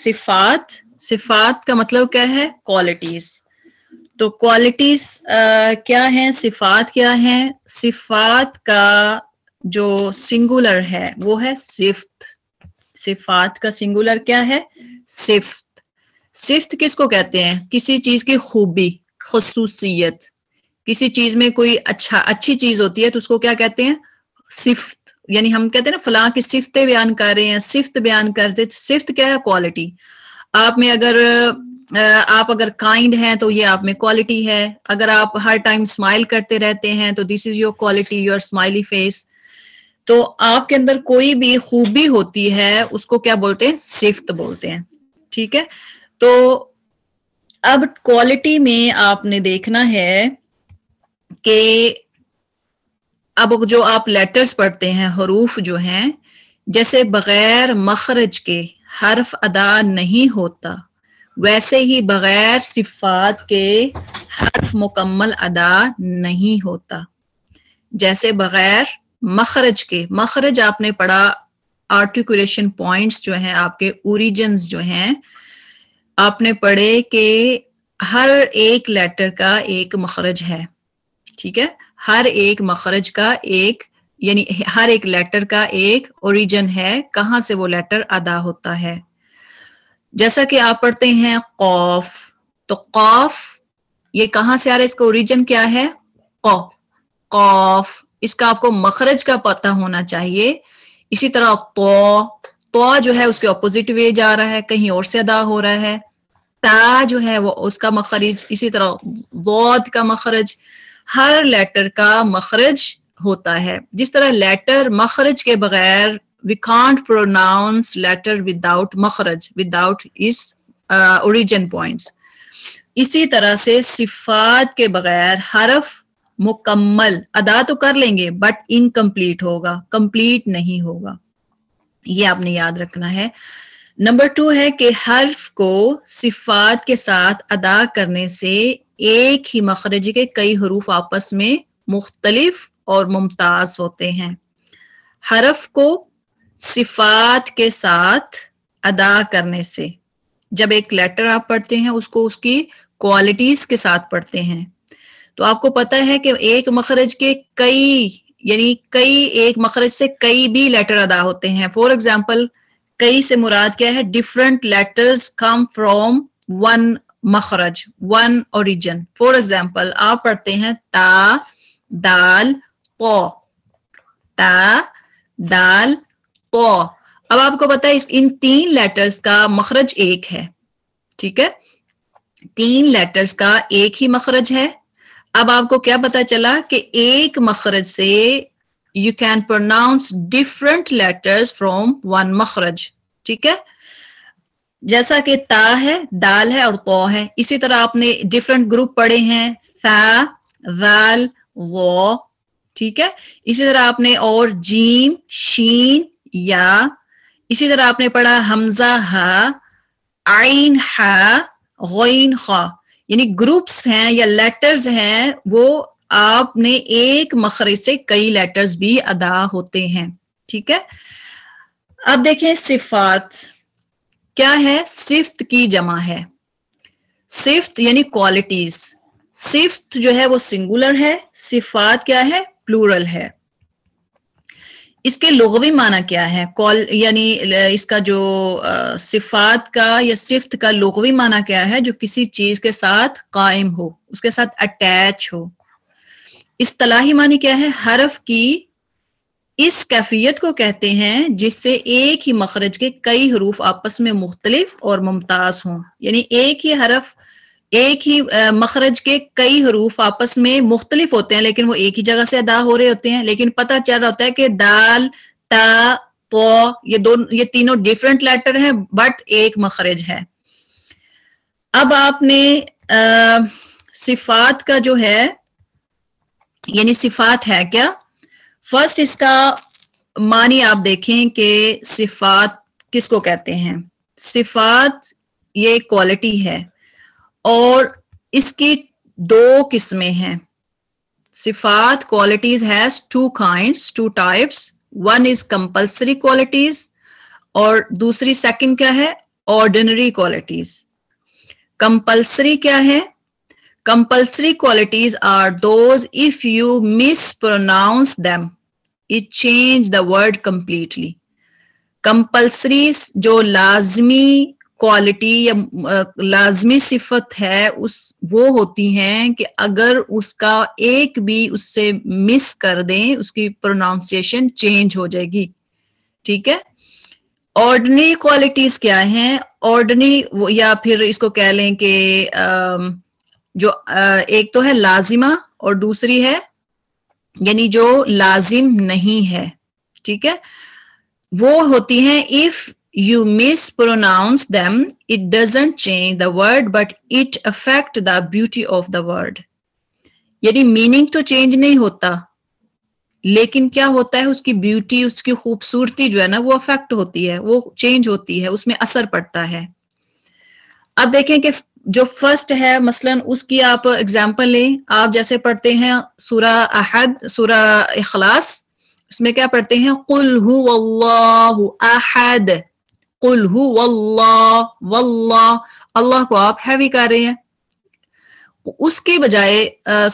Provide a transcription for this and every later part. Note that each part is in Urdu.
صفات، صفات کا مطلب کیا ہے؟ کوالٹیز. تو کوالٹیز کیا ہیں؟ صفات کیا ہیں؟ صفات کا جو سنگولر ہے وہ ہے صفت. صفات کا سنگولر کیا ہے؟ صفت. صفت کس کو کہتے ہیں؟ کسی چیز کی خوبی، خصوصیت. کسی چیز میں کوئی اچھی چیز ہوتی ہے تو اس کو کیا کہتے ہیں؟ صفت. یعنی ہم کہتے ہیں نا فلاں کی صفتیں بیان کر رہے ہیں، صفت بیان کرتے. صفت کیا ہے؟ کوالٹی. آپ میں اگر آپ اگر کائنڈ ہیں تو یہ آپ میں کوالٹی ہے. اگر آپ ہر ٹائم اسمائل کرتے رہتے ہیں تو this is your quality, your smiley face. تو آپ کے اندر کوئی بھی خوبی ہوتی ہے اس کو کیا بولتے ہیں؟ صفت بولتے ہیں. ٹھیک ہے. تو اب کوالٹی میں آپ نے دیکھنا ہے کہ اب جو آپ لیٹرز پڑھتے ہیں، حروف جو ہیں، جیسے بغیر مخرج کے حرف ادا نہیں ہوتا، ویسے ہی بغیر صفات کے حرف مکمل ادا نہیں ہوتا. جیسے بغیر مخرج کے، مخرج آپ نے پڑھا آرٹیکولیشن پوائنٹس جو ہیں، آپ کے اوریجنز جو ہیں، آپ نے پڑھے کہ ہر ایک لیٹر کا ایک مخرج ہے. ٹھیک ہے. ہر ایک مخرج کا ایک، یعنی ہر ایک لیٹر کا ایک اوریجن ہے، کہاں سے وہ لیٹر ادا ہوتا ہے. جیسا کہ آپ پڑھتے ہیں قوف، تو قوف یہ کہاں سے آ رہا ہے؟ اس کا اوریجن کیا ہے؟ قوف. اس کا آپ کو مخرج کا پتہ ہونا چاہیے. اسی طرح تو جو ہے اس کے اپوزٹ وے جا رہا ہے، کہیں اور سے ادا ہو رہا ہے. تا جو ہے وہ اس کا مخرج، اسی طرح ضاد کا مخرج. ہر لیٹر کا مخرج ہوتا ہے. جس طرح لیٹر مخرج کے بغیر we can't pronounce letter without مخرج، without its origin points. اسی طرح سے صفات کے بغیر حرف مکمل ادا تو کر لیں گے بٹ انکمپلیٹ ہوگا، کمپلیٹ نہیں ہوگا. یہ آپ نے یاد رکھنا ہے. نمبر 2 ہے کہ حرف کو صفات کے ساتھ ادا کرنے سے ایک ہی مخرج کے کئی حروف آپس میں مختلف اور ممتاز ہوتے ہیں. حرف کو صفات کے ساتھ ادا کرنے سے، جب ایک لیٹر آپ پڑھتے ہیں اس کو اس کی کوالٹیز کے ساتھ پڑھتے ہیں، تو آپ کو پتہ ہے کہ ایک مخرج کے کئی، یعنی ایک مخرج سے کئی بھی لیٹر ادا ہوتے ہیں. فور ایگزامپل، کئی سے مراد کیا ہے؟ Different letters come from one مخرج، ون اوریجن. فور ایگزامپل آپ پڑھتے ہیں تا، دال، پو، تا، دال، پو. اب آپ کو پتا ہے ان 3 لیٹرز کا مخرج ایک ہے. ٹھیک ہے. 3 لیٹرز کا ایک ہی مخرج ہے. اب آپ کو کیا پتا چلا کہ ایک مخرج سے you can pronounce different letters from one مخرج. ٹھیک ہے. جیسا کہ تا ہے، دال ہے اور تو ہے. اسی طرح آپ نے ڈفرنٹ گروپ پڑھے ہیں، ثا، ذال، غو. ٹھیک ہے. اسی طرح آپ نے اور جیم، شین، یا. اسی طرح آپ نے پڑھا حمزہ ہا، عین ہا، غین خا. یعنی گروپس ہیں یا لیٹرز ہیں، وہ آپ نے ایک مخرج سے کئی لیٹرز بھی ادا ہوتے ہیں. ٹھیک ہے. اب دیکھیں صفات کیا ہے؟ صفت کی جمع ہے. صفت یعنی کوالٹیز. صفت جو ہے وہ سنگولر ہے، صفات کیا ہے؟ پلورل ہے. اس کے لغوی معنی کیا ہے؟ یعنی اس کا جو صفات کا یا صفت کا لغوی معنی کیا ہے؟ جو کسی چیز کے ساتھ قائم ہو، اس کے ساتھ اٹیچ ہو. اصطلاحی معنی کیا ہے؟ حرف کی اس کیفیت کو کہتے ہیں جس سے ایک ہی مخرج کے کئی حروف آپس میں مختلف اور ممتاز ہوں. یعنی ایک ہی حرف، ایک ہی مخرج کے کئی حروف آپس میں مختلف ہوتے ہیں لیکن وہ ایک ہی جگہ سے ادا ہو رہے ہوتے ہیں، لیکن پتہ چل رہا ہوتا ہے کہ دال، تا، تو یہ تینوں ڈیفرنٹ لیٹر ہیں بٹ ایک مخرج ہے. اب آپ نے صفات کا جو ہے، یعنی صفات ہے کیا؟ فرسٹ اس کا معنی آپ دیکھیں کہ صفات کس کو کہتے ہیں. صفات یہ کوالٹی ہے اور اس کی 2 قسمیں ہیں. صفات qualities has 2 kinds, 2 types. One is compulsory qualities اور دوسری سیکنڈ کیا ہے؟ ordinary qualities. Compulsory کیا ہے؟ Compulsory qualities are those if you mispronounce them, it change the word completely. Compulsory جو لازمی کوالٹی یا لازمی صفت ہے وہ ہوتی ہیں کہ اگر اس کا ایک بھی اس سے مس کر دیں اس کی پروناؤنسیشن چینج ہو جائے گی. ٹھیک ہے. آرڈنری کوالٹیز کیا ہیں؟ آرڈنری یا پھر اس کو کہہ لیں کہ جو ایک تو ہے لازمہ اور دوسری ہے یعنی جو لازم نہیں ہے. ٹھیک ہے. وہ ہوتی ہیں if you mispronounce them, it doesn't change the word but it affect the beauty of the word. یعنی میننگ تو چینج نہیں ہوتا لیکن کیا ہوتا ہے اس کی بیوٹی اس کی خوبصورتی جو ہے نا وہ افیکٹ ہوتی ہے, وہ چینج ہوتی ہے, اس میں اثر پڑتا ہے. اب دیکھیں کہ جو فرسٹ ہے مثلاً اس کی آپ اگزامپل لیں. آپ جیسے پڑھتے ہیں سورہ احد, سورہ اخلاص, اس میں کیا پڑھتے ہیں؟ قل هو اللہ احد, قل هو اللہ واللہ. اللہ کو آپ ہیوی کر رہے ہیں, اس کے بجائے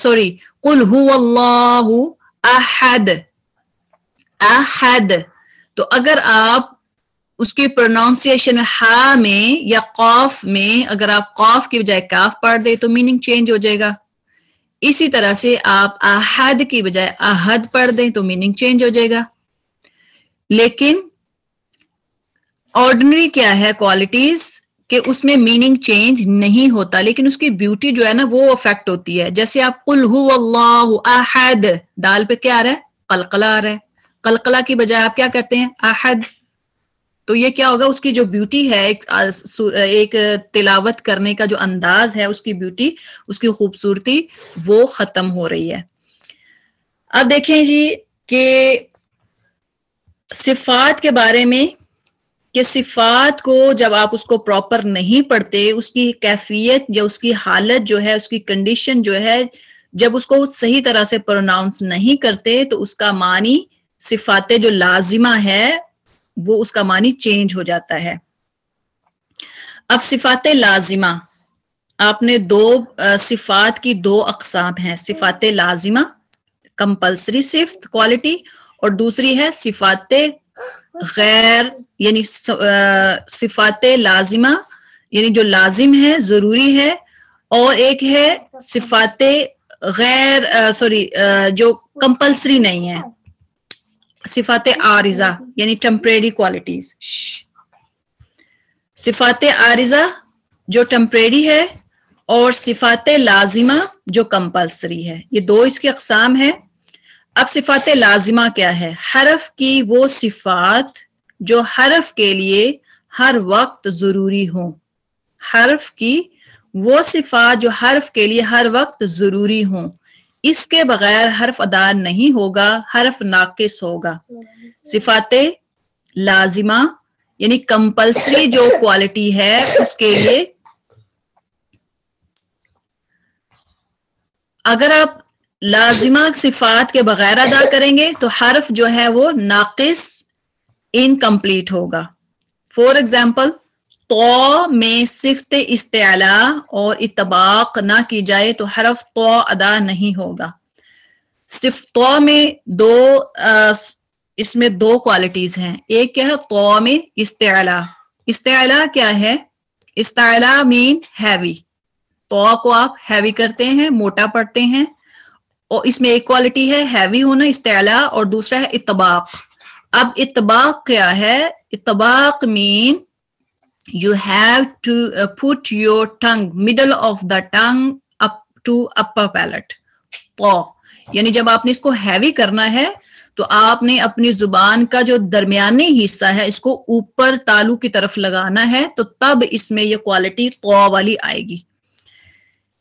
سوری قل هو اللہ احد, احد. تو اگر آپ اس کی پروناؤنسیشن ہا میں یا قاف میں اگر آپ قاف کی بجائے کاف پڑھ دیں تو میننگ چینج ہو جائے گا. اسی طرح سے آپ احد کی بجائے احد پڑھ دیں تو میننگ چینج ہو جائے گا. لیکن آرڈنری کیا ہے کوالٹیز کہ اس میں میننگ چینج نہیں ہوتا لیکن اس کی بیوٹی جو ہے نا وہ افیکٹ ہوتی ہے. جیسے آپ قل هو اللہ احد, دال پہ کیا آ رہا ہے؟ قلقلہ آ رہا ہے. قلقلہ کی بجائے آپ کیا کرتے ہیں؟ احد. تو یہ کیا ہوگا؟ اس کی جو بیوٹی ہے ایک تلاوت کرنے کا جو انداز ہے اس کی بیوٹی اس کی خوبصورتی وہ ختم ہو رہی ہے. اب دیکھیں جی کہ صفات کے بارے میں کہ صفات کو جب آپ اس کو پراپر نہیں پڑھتے اس کی کیفیت یا اس کی حالت جو ہے اس کی کنڈیشن جو ہے جب اس کو صحیح طرح سے پروناؤنس نہیں کرتے تو اس کا معنی صفات جو لازمہ ہے وہ اس کا معنی چینج ہو جاتا ہے. اب صفات لازمہ آپ نے دو صفات کی دو اقسام ہیں. صفات لازمہ کمپلسری صفت کوالٹی اور دوسری ہے صفات غیر یعنی صفات لازمہ یعنی جو لازم ہے ضروری ہے اور ایک ہے صفات غیر جو کمپلسری نہیں ہے صفات عارضہ یعنی ٹیمپریری کوالٹیز. صفات عارضہ جو ٹیمپریری ہے اور صفات لازمہ جو کمپلسری ہے, یہ دو اس کی اقسام ہے. اب صفات لازمہ کیا ہے؟ حرف کی وہ صفات جو حرف کے لیے ہر وقت ضروری ہوں. حرف کی وہ صفات جو حرف کے لیے ہر وقت ضروری ہوں, اس کے بغیر حرف ادا نہیں ہوگا, حرف ناقص ہوگا. صفات لازمہ یعنی کمپلسری جو کوالٹی ہے اس کے لیے اگر آپ لازمہ صفات کے بغیر ادا کریں گے تو حرف جو ہے وہ ناقص انکمپلیٹ ہوگا. فور ایگزامپل تو میں صفت استعلا اور اطباق نہ کی جائے تو حرف تو ادا نہیں ہوگا. صرف تو میں اس میں دو کوالٹیز ہیں. ایک کیا ہے؟ تو میں استعلا. استعلا کیا ہے؟ استعلا مین ہیوی. تو کو آپ ہیوی کرتے ہیں, موٹا پڑھتے ہیں, اور اس میں ایک کوالٹی ہے ہیوی ہونا استعلا اور دوسرا ہے اطباق. اب اطباق کیا ہے؟ اطباق مین you have to put your tongue middle of the tongue up to upper palate. تو یعنی جب آپ نے اس کو ہیوی کرنا ہے تو آپ نے اپنی زبان کا جو درمیانی حصہ ہے اس کو اوپر تالو کی طرف لگانا ہے تو تب اس میں یہ کوالٹی تو والی آئے گی.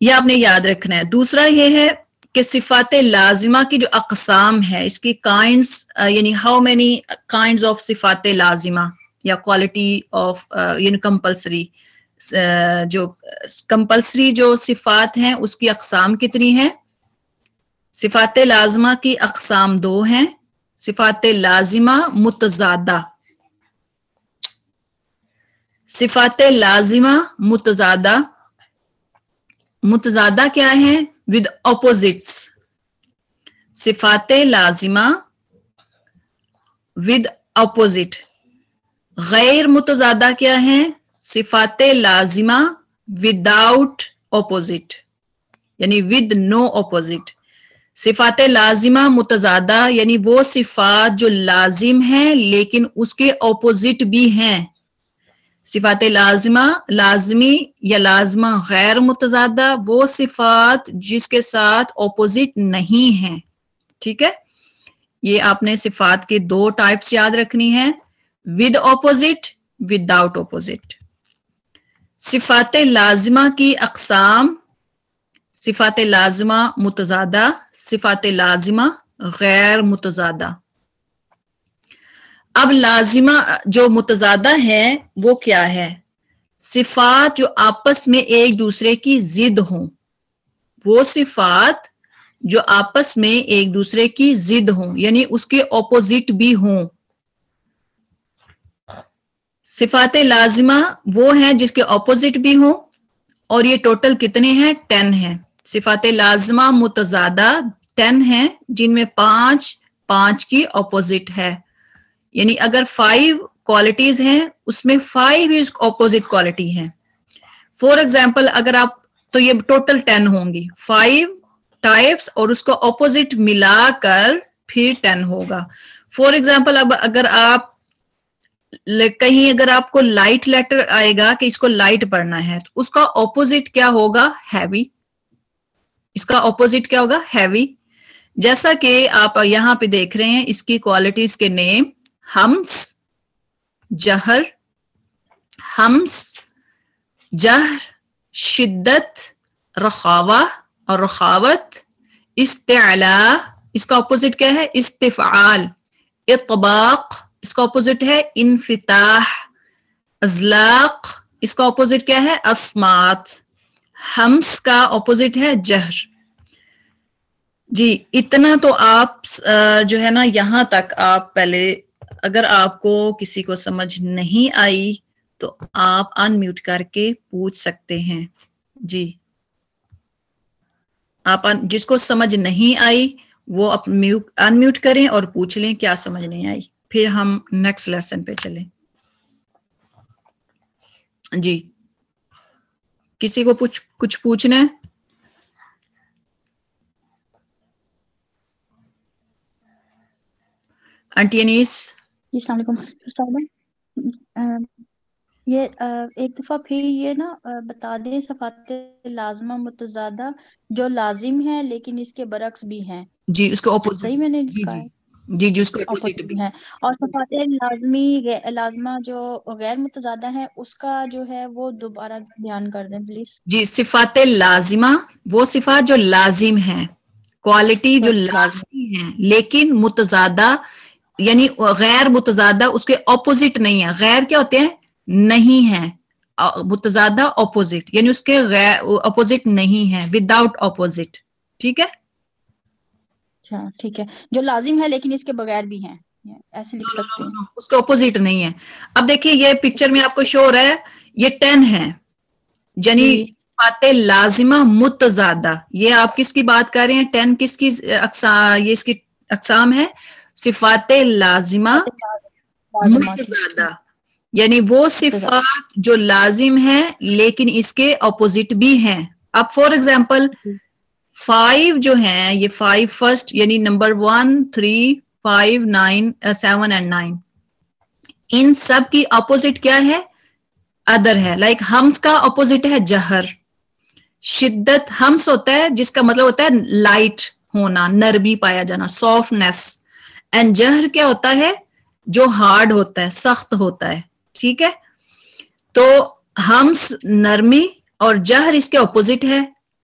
یہ آپ نے یاد رکھنا ہے. دوسرا یہ ہے کہ صفات لازمہ کی جو اقسام ہے اس کی کائنڈز یعنی ہاؤ مینی کائنڈز آف صفات لازمہ یا کوالٹی آف یعنی کمپلسری جو کمپلسری جو صفات ہیں اس کی اقسام کتنی ہیں؟ صفات لازمہ کی اقسام دو ہیں. صفات لازمہ متضادہ, صفات لازمہ متضادہ. متضادہ کیا ہے؟ With opposites. صفات لازمہ ود اپوزٹ. غیر متضادہ کیا ہے؟ صفات لازمہ وداؤٹ اپوزٹ، یعنی ود نو اپوزٹ. صفات لازمہ متضادہ یعنی وہ صفات جو لازم ہیں لیکن اس کے اپوزٹ بھی ہیں. صفات لازمہ لازمی یا لازمہ غیر متضادہ وہ صفات جس کے ساتھ اپوزٹ نہیں ہیں. ٹھیک ہے، یہ آپ نے صفات کے 2 ٹائپس یاد رکھنی ہیں، ود اپوزٹ، وداؤٹ اپوزٹ. صفات لازمہ کی اقسام: صفات لازمہ متضادہ، صفات لازمہ غیر متضادہ. اب لازمہ جو متضادہ ہے وہ کیا ہے؟ صفات جو آپس میں ایک دوسرے کی ضد ہوں. وہ صفات جو آپس میں ایک دوسرے کی ضد ہوں یعنی اس کے اپوزٹ بھی ہوں. صفات لازمہ وہ ہیں جس کے اپوزٹ بھی ہوں، اور یہ ٹوٹل کتنے ہیں؟ 10 ہیں. صفات لازمہ متضادہ 10 ہیں جن میں 5 کی اپوزٹ ہے. یعنی اگر 5 کوالٹیز ہیں اس میں 5 ہی اپوزٹ کوالٹی ہیں. فور ایگزامپل اگر آپ، تو یہ ٹوٹل 10 ہوں گی، 5 ٹائپس اور اس کو اپوزٹ ملا کر پھر 10 ہوگا. فور ایگزامپل اب اگر آپ کہیں اگر آپ کو لائٹ لیٹر آئے گا کہ اس کو لائٹ پڑھنا ہے تو اس کا اپوزٹ کیا ہوگا؟ ہیوی. اس کا اپوزٹ کیا ہوگا؟ ہیوی. جیسا کہ آپ یہاں پہ دیکھ رہے ہیں اس کی کوالٹیز کے نیم: ہمس، جہر، ہمس، جہر، شدت، رخاوہ اور رخاوت، استعلاء، اس کا اپوزٹ کیا ہے؟ استفعال، اطباق، اس کا اپوزٹ ہے انفتاح، ازلاق، اس کا اپوزٹ کیا ہے؟ اصمات. ہمس کا اپوزٹ ہے جہر. جی اتنا تو آپ جو ہے نا یہاں تک آپ پہلے، اگر آپ کو کسی کو سمجھ نہیں آئی تو آپ ان میوٹ کر کے پوچھ سکتے ہیں. جی آپ جس کو سمجھ نہیں آئی وہ ان میوٹ کریں اور پوچھ لیں کیا سمجھ نہیں آئی، پھر ہم نیکسٹ لیسن پہ چلیں. جی کسی کو کچھ پوچھنا ہے؟ آنٹی انیس. السلام علیکم. یہ ایک دفعہ پھر یہ نا بتا دیں صفات لازمہ متضادہ جو لازم ہے لیکن اس کے برعکس بھی ہیں. جی اس کو اپوزٹ. صحیح میں نے کہا؟ جی اس کو اپوزٹ بھی ہے. اور صفات لازمہ جو غیر متضادہ ہے اس کا جو ہے وہ دوبارہ بیان کر دیں پلیز. جی صفات لازمہ وہ صفات جو لازم ہیں، کوالٹی جو لازمی ہیں لیکن متضادہ یعنی غیر متضادہ اس کے اپوزٹ نہیں ہے. غیر کیا ہوتے ہیں؟ نہیں ہے. متضادہ اپوزٹ یعنی اس کے اپوزٹ نہیں ہے، وداؤٹ اپوزٹ. ٹھیک ہے، اچھا ٹھیک ہے. جو لازم ہے لیکن اس کے بغیر بھی ہیں، ایسے لکھ سکتے ہیں. اس کا اپوزٹ نہیں ہے. اب دیکھیے یہ پکچر میں آپ کو شو ہو رہا ہے، یہ 10 ہے یعنی صفات لازمہ متضادہ. یہ آپ کس کی بات کر رہے ہیں؟ 10 کس کی یہ اس کی اقسام ہے؟ صفات لازمہ متضادہ یعنی وہ صفات جو لازم ہیں لیکن اس کے اپوزٹ بھی ہیں. اب فور ایگزامپل 5 جو ہیں، یہ 5 فرسٹ یعنی نمبر 1 3 5 9 7 and 9 ان سب کی اپوزٹ کیا ہے؟ ادر ہے. لائک ہمس کا اپوزٹ ہے جہر. شدت ہمس ہوتا ہے جس کا مطلب ہوتا ہے لائٹ ہونا، نرمی پایا جانا، سافٹنس. اینڈ جہر کیا ہوتا ہے؟ جو ہارڈ ہوتا ہے، سخت ہوتا ہے. ٹھیک ہے، تو ہمس نرمی اور جہر اس کے اپوزٹ ہے.